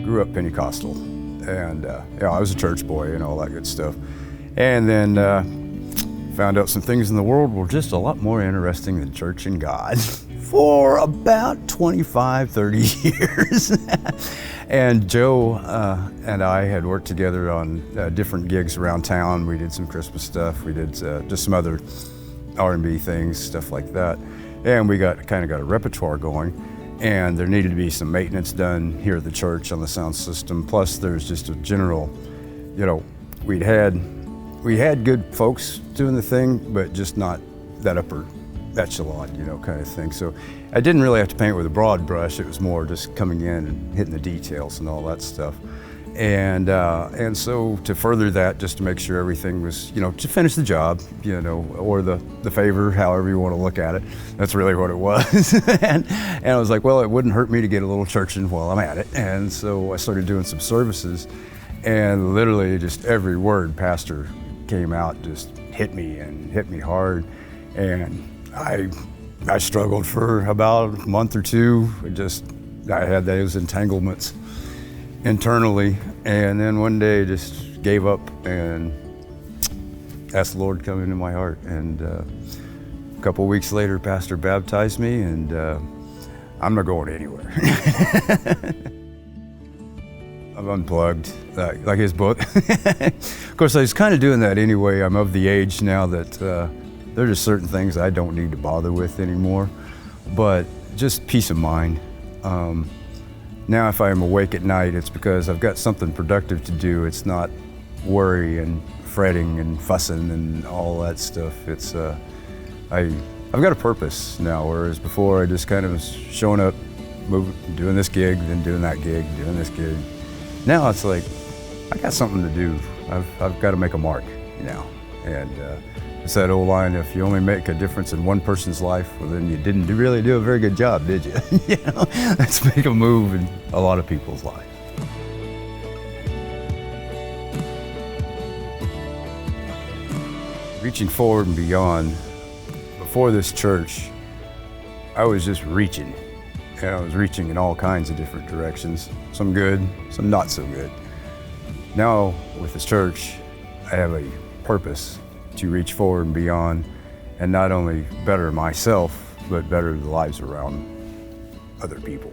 grew up Pentecostal, and I was a church boy and all that good stuff. And then found out some things in the world were just a lot more interesting than church and God for about 25, 30 years. And Joe and I had worked together on different gigs around town. We did some Christmas stuff. We did just some other R&B things, stuff like that. And we kind of got a repertoire going. And there needed to be some maintenance done here at the church on the sound system. Plus there's just a general, we had good folks doing the thing, but just not that upper echelon, kind of thing. So I didn't really have to paint with a broad brush. It was more just coming in and hitting the details and all that stuff. And so to further that, just to make sure everything was, to finish the job, or the favor, however you want to look at it. That's really what it was. and I was like, well, it wouldn't hurt me to get a little churching while I'm at it. And so I started doing some services, and literally just every word pastor came out just hit me hard. And I struggled for about a month or two. I had those entanglements internally, and then one day just gave up and asked the Lord to come into my heart. And a couple of weeks later, Pastor baptized me, and I'm not going anywhere. I've unplugged, like his book. Of course, I was kind of doing that anyway. I'm of the age now that there are just certain things I don't need to bother with anymore, but just peace of mind. Now if I am awake at night, it's because I've got something productive to do. It's not worry and fretting and fussing and all that stuff. It's I've got a purpose now, whereas before I just kind of was showing up, doing this gig, then doing that gig, doing this gig. Now it's like, I got something to do. I've got to make a mark now. And it's that old line, if you only make a difference in one person's life, well then you didn't really do a very good job, did you? Let's make a move in a lot of people's lives. Reaching forward and beyond, before this church, I was just reaching. And I was reaching in all kinds of different directions, some good, some not so good. Now, with this church, I have a purpose to reach forward and beyond, and not only better myself, but better the lives around other people.